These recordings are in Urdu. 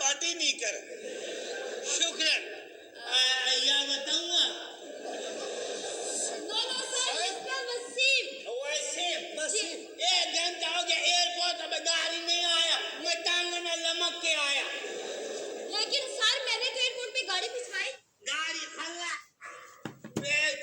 پارٹی نہیں کر شکرن یا بتاؤں گا وسیم ایک گھنٹہ ہو گیا ایئرپورٹ اب گاڑی نہیں آیا میں ٹانگنا لمک کے آیا لیکن سر میں نے تو ایئرپورٹ پہ گاڑی بھجوائی گاڑی کھلا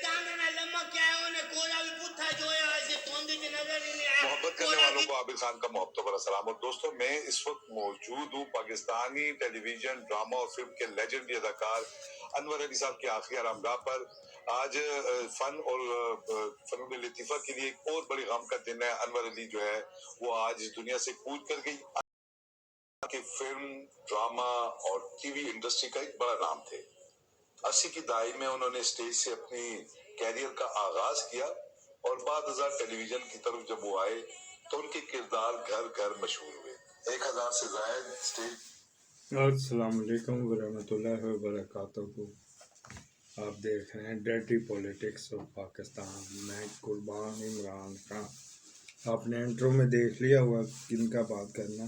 ٹانگنا لمک کے آیا انہیں کوڑا بھی پتھا جو ہے ایسے توندی کی نظر ہی نہیں آیا محبت کرنے والوں کو عابد خان کا محبتوں پر سلام. اور دوستوں میں اس وقت موجود ہوں پاکستانی ٹیلی ویژن ڈرامہ اور فلم کے لیجنڈری اداکار انور علی صاحب کی آخری آرامگاہ پر. آج فن اور فنون لطیفہ کے لیے ایک اور بڑی غم کا دن ہے. انور علی جو ہے وہ آج اس دنیا سے کوچ کر گئی. کہ فلم ڈرامہ اور ٹی وی انڈسٹری کا ایک بڑا نام تھے. 80 کی دہائی میں انہوں نے اسٹیج سے اپنی کیریئر کا آغاز کیا اور بعد ازاں ٹیلی ویژن کی طرف جب وہ آئے تو ان کے کردار گھر گھر مشہور ہوئے. 1000 سے زائد اسٹیج. السلام علیکم ورحمۃ اللہ وبرکاتہ. آپ دیکھ رہے ہیں ڈرٹی پولیٹکس آف پاکستان. میں قربان عمران خان. آپ نے انٹرو میں دیکھ لیا ہوا کن کا بات کرنا.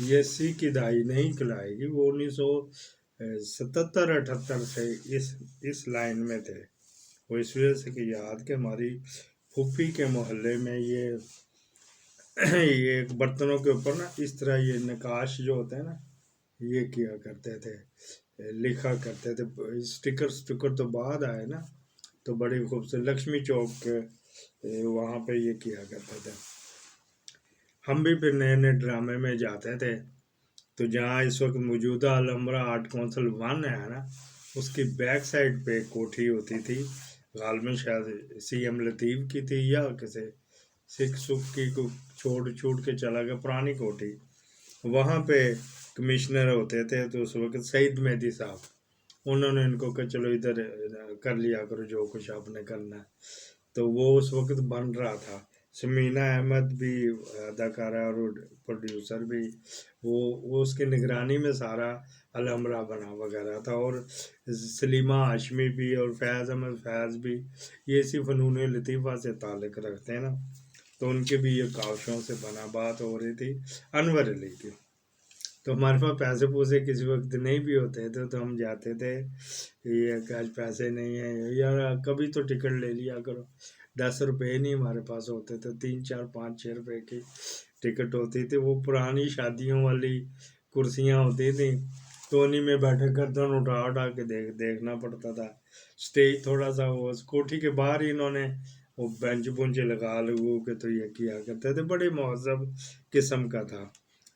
یہ 80 کی دہائی نہیں کھلائے گی. وہ 1977-78 سے اس لائن میں تھے. وہ اس وجہ سے کہ یاد کہ ہماری پھوپھی کے محلے میں یہ برتنوں کے اوپر نا اس طرح یہ نقاش جو ہوتے ہیں نا یہ کیا کرتے تھے, لکھا کرتے تھے. سٹکر تو بعد آئے نا تو بڑی خوبصورت لکشمی چوک وہاں پہ یہ کیا کرتے تھے. ہم بھی پھر نئے نئے ڈرامے میں جاتے تھے تو جہاں اس وقت موجودہ الحمرہ آرٹ کونسل 1 ہے نا اس کی بیک سائڈ پہ کوٹھی ہوتی تھی. غالباً شاید سی ایم لطیف کی تھی یا کسی سکھ سکھ کی چھوڑ کے چلا گیا پرانی کوٹھی. وہاں پہ کمشنر ہوتے تھے تو اس وقت سعید مہدی صاحب. انہوں نے ان کو کہ چلو ادھر کر لیا کرو جو کچھ آپ نے کرنا ہے. تو وہ اس وقت بن رہا تھا. سمینہ احمد بھی اداکارہ اور پروڈیوسر بھی. وہ اس کی نگرانی میں سارا الحمرہ بنا وغیرہ تھا. اور سلیمہ ہاشمی بھی اور فیض احمد فیض بھی یہ اسی فنون لطیفہ سے تعلق رکھتے ہیں نا تو ان کے بھی یہ کاوشوں سے بنا. بات ہو رہی تھی انور علی کی. تو ہمارے پاس پیسے پوسے کسی وقت نہیں بھی ہوتے تھے تو ہم جاتے تھے یہ کہ آج پیسے نہیں ہیں یار کبھی تو ٹکٹ لے لیا کرو. 10 روپے نہیں ہمارے پاس ہوتے تھے. 3 4 5 6 روپے کی ٹکٹ ہوتی تھی. وہ پرانی شادیوں والی کرسیاں ہوتی تھیں تو انہیں میں بیٹھے گردن اٹھا کے دیکھنا پڑتا تھا. سٹیج تھوڑا سا وہ کوٹھی کے باہر ہی انہوں نے وہ بینچ بنچ لگا لگو کے تو یہ کیا کرتے تھے. بڑے مہذب قسم کا تھا.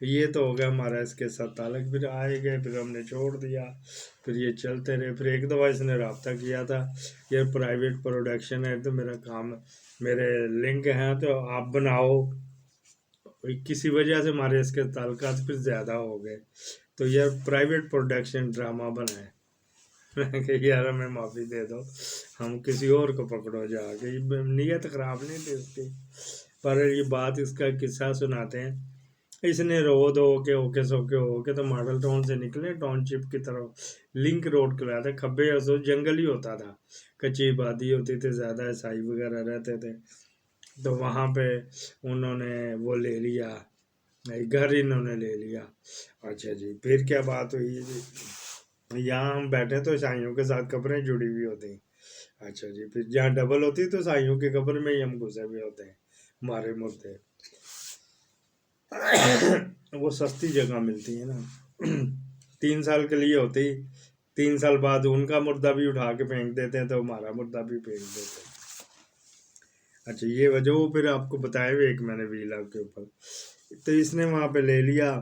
یہ تو ہو گیا ہمارا اس کے ساتھ تعلق. پھر آئے گئے پھر ہم نے چھوڑ دیا. پھر یہ چلتے رہے. پھر ایک دفعہ اس نے رابطہ کیا تھا یہ پرائیویٹ پروڈکشن ہے تو میرا کام میرے لنک ہیں تو آپ بناؤ. کسی وجہ سے ہمارے اس کے تعلقات پھر زیادہ ہو گئے تو یہ پرائیویٹ پروڈکشن ڈرامہ بنائے. میں کہ یار ہمیں معافی دے دو ہم کسی اور کو پکڑو جا کے. نیت خراب نہیں تھی اس کی. پر یہ بات اس کا قصہ سناتے ہیں. اس نے رود ہو کے اوکے سوکے ہو کے تو ماڈل ٹاؤن سے نکلے ٹاؤن شپ کی طرف لنک روڈ کھلایا تھا. کھبے اسو جنگل ہی ہوتا تھا. کچی آبادی ہوتی تھی. زیادہ عیسائی وغیرہ رہتے تھے تو وہاں پہ انہوں نے وہ لے لیا گھر انہوں نے لے لیا. اچھا جی پھر کیا بات ہوئی جی. یہاں ہم بیٹھے تو عیسائیوں کے ساتھ قبریں جڑی ہوئی ہوتی ہیں. اچھا جی پھر جہاں ڈبل ہوتی تو عیسائیوں کی قبر میں ہی ہم گھسے ہوئے ہوتے ہیں. ہمارے مردے وہ سستی جگہ ملتی ہے نا 3 سال کے لیے ہوتی. 3 سال بعد ان کا مردہ بھی اٹھا کے پھینک دیتے ہیں تو ہمارا مردہ بھی پھینک دیتے ہیں. اچھا یہ وجہ وہ پھر آپ کو بتایا ہوئے ایک میں نے ویلا کے اوپر. تو اس نے وہاں پہ لے لیا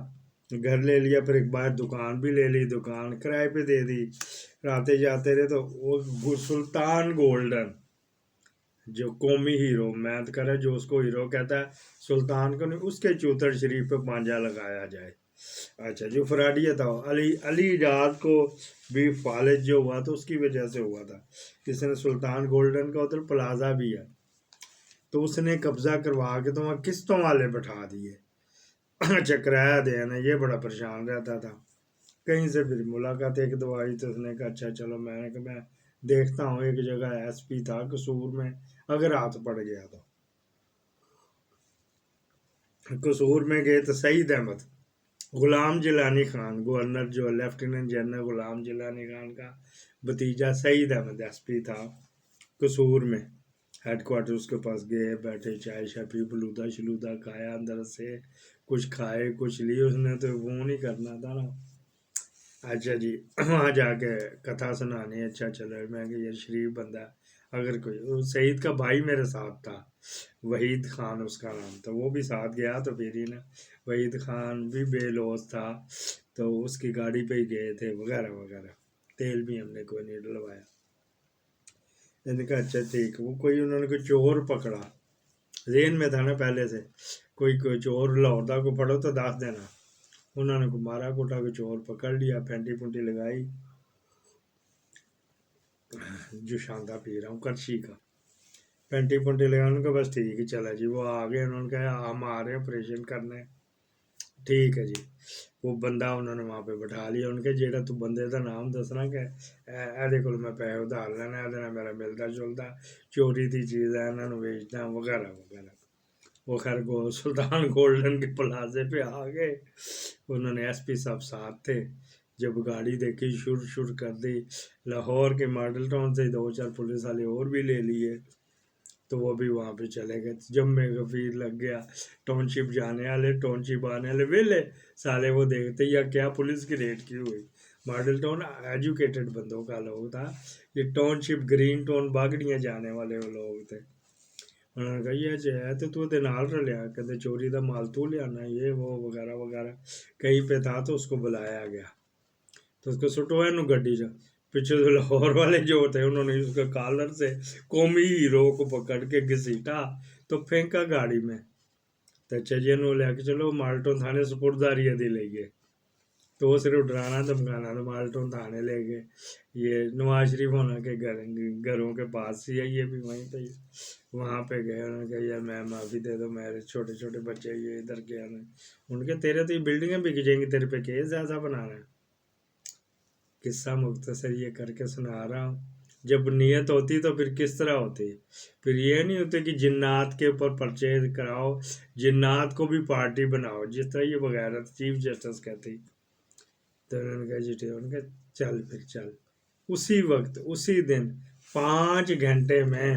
گھر لے لیا. پھر ایک باہر دکان بھی لے لی. دکان کرائے پہ دے دی. آتے جاتے رہے تو وہ سلطان گولڈن جو قومی ہیرو میں تو کہہ رہا جو اس کو ہیرو کہتا ہے سلطان کو نہیں اس کے چوتر شریف پہ پانجا لگایا جائے. اچھا جو فراڈیہ تھا علی ایجاد کو بھی فالج جو ہوا تو اس کی وجہ سے ہوا تھا. اس نے سلطان گولڈن کا ادھر پلازا بھی ہے تو اس نے قبضہ کروا کے تو وہاں قسطوں والے بٹھا دیے. اچھا کرایہ دینا یہ بڑا پریشان رہتا تھا. کہیں سے پھر ملاقات ایک دو آئی تو اس نے کہا اچھا چلو میں نے کہا میں دیکھتا ہوں. ایک جگہ ایس پی تھا قصور میں اگر ہاتھ پڑ گیا تو قصور میں گئے تو سعید احمد غلام جیلانی خان گورنر جو لیفٹیننٹ جنرل غلام جیلانی خان کا بھتیجا سعید احمد ایس پی تھا قصور میں، ہیڈ کوارٹر اس کے پاس گئے، بیٹھے، چائے شائے پی، بلودہ شلودہ کھایا، اندر سے کچھ کھائے کچھ لیے، اس نے تو فون ہی کرنا تھا نا۔ اچھا جی، وہاں جا کے کتھا سنانی، اچھا چلو، میں کہ یہ شریف بندہ، اگر کوئی، سعید کا بھائی میرے ساتھ تھا، وحید خان اس کا نام تھا، وہ بھی ساتھ گیا تو پھر ہی نا، وحید خان بھی بے لوث تھا تو اس کی گاڑی پہ ہی گئے تھے وغیرہ وغیرہ، تیل بھی ہم نے کوئی نہیں ڈلوایا۔ میں نے کہا اچھا ٹھیک، وہ کوئی انہوں نے کوئی چور پکڑا، ذہن میں تھا نا پہلے سے، کوئی چور لاہور کو پڑھو تو 10 دینا، انہوں نے کو مارا کوٹا کو چور پکڑ لیا، پینٹی پونٹی لگائی، جو شاندہ پی رہا ہوں کرچی کا، پینٹی پونٹی لگا، ان کا بس ٹھیک ہے چلا جی، وہ آگے انہوں نے کہا ہم آ رہے ہیں آپریشن کرنے، ٹھیک ہے جی، وہ بندہ انہوں نے وہاں پہ بٹھا لیا، ان کے جیڑا تو بندے کا نام دسنا کہ ایدے کول میں پیسے ادھار لینا، ایدے نال میرا ملتا جلتا، چوری دی چیز ہے انہوں نے بیچنا وغیرہ وغیرہ۔ وہ خیر سلطان گولڈن کے پلازے پہ آ گئے، انہوں نے ایس پی صاحب ساتھ تھے، جب گاڑی دیکھی شر کر دی، لاہور کے ماڈل ٹاؤن سے 2-4 پولیس والے اور بھی لے لیے، تو وہ بھی وہاں پہ چلے گئے، جب میں غفیر لگ گیا، ٹاؤن شپ جانے والے ٹاؤن شپ آنے والے ویلے سالے، وہ دیکھتے یا کیا پولیس کی ریٹ کی ہوئی، ماڈل ٹاؤن ایجوکیٹڈ بندوں کا لوگ تھا، یہ ٹاؤن شپ گرین ٹاؤن باگڑیاں جانے والے وہ لوگ تھے، انہوں نے کہا یہ جو ہے تو تو نال رلیا، کہتے چوری دا مال تو لے آنا، یہ وہ وغیرہ وغیرہ، کہیں پہ تھا تو اس کو بلایا گیا، تو اس کو سٹوایا نو گڈی چ، پیچھے سے لاہور والے جو تھے انہوں نے اس کے کالر سے قومی ہیرو کو پکڑ کے گھسیٹا تو پھینکا گاڑی میں، تو اچھا جی انہوں لے کے چلو مالٹون تھانے سپرداری دی لے گئے، تو وہ صرف ڈرانا دھمکانا، تو مالٹون تھانے لے گئے، یہ نواز شریف ہونا کے گھروں کے پاس ہی ہے، یہ بھی وہیں پہ وہاں پہ گئے، انہوں نے کہا یار میں معافی دے دو، میرے چھوٹے چھوٹے بچے یہ ادھر گیا نا، ان کے تیرے تو یہ بلڈنگیں بک جائیں گی، تیرے پہ کیس ایسا بنانا ہے۔ قصہ مختصر یہ کر کے سنا رہا ہوں، جب نیت ہوتی تو پھر کس طرح ہوتی، پھر یہ نہیں ہوتے کہ جنات کے اوپر پرچے کراؤ، جنات کو بھی پارٹی بناؤ، جس طرح یہ بغیرت چیف جسٹس کہتی، تو انہوں نے کہا جی ٹھیک، انہوں نے کہا چل پھر چل، اسی وقت اسی دن 5 گھنٹے میں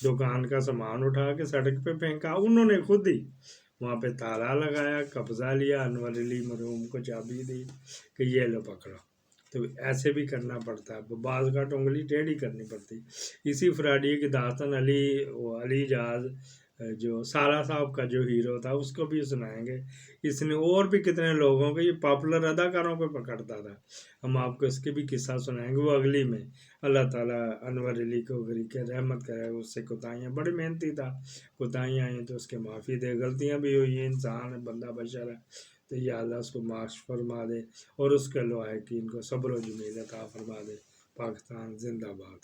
دکان کا سامان اٹھا کے سڑک پہ پھینکا، انہوں نے خود ہی وہاں پہ تالا لگایا، قبضہ لیا، انور علی مرحوم کو چابی دی کہ یہ لو پکڑو، تو ایسے بھی کرنا پڑتا ہے، بعض کا انگلی ٹیڑھی کرنی پڑتی۔ اسی فراڈی کی داستان علی جاز جو سارا صاحب کا جو ہیرو تھا اس کو بھی سنائیں گے، اس نے اور بھی کتنے لوگوں کو یہ پاپولر اداکاروں کو پکڑتا تھا، ہم آپ کو اس کے بھی قصہ سنائیں گے، وہ اگلی میں۔ اللہ تعالیٰ انور علی کو غریق رحمت کرے، اس سے کوتاہیاں، بڑی محنتی تھا، کوتاہیاں آئیں تو اس کے معافی دے، غلطیاں بھی ہوئی ہیں، انسان ہے، بندہ بشر ہے، تو یا اللہ اس کو معاف فرما دے، اور اس کے لوہائے کہ ان کو صبر و جمیل عطا فرما دے۔ پاکستان زندہ باد۔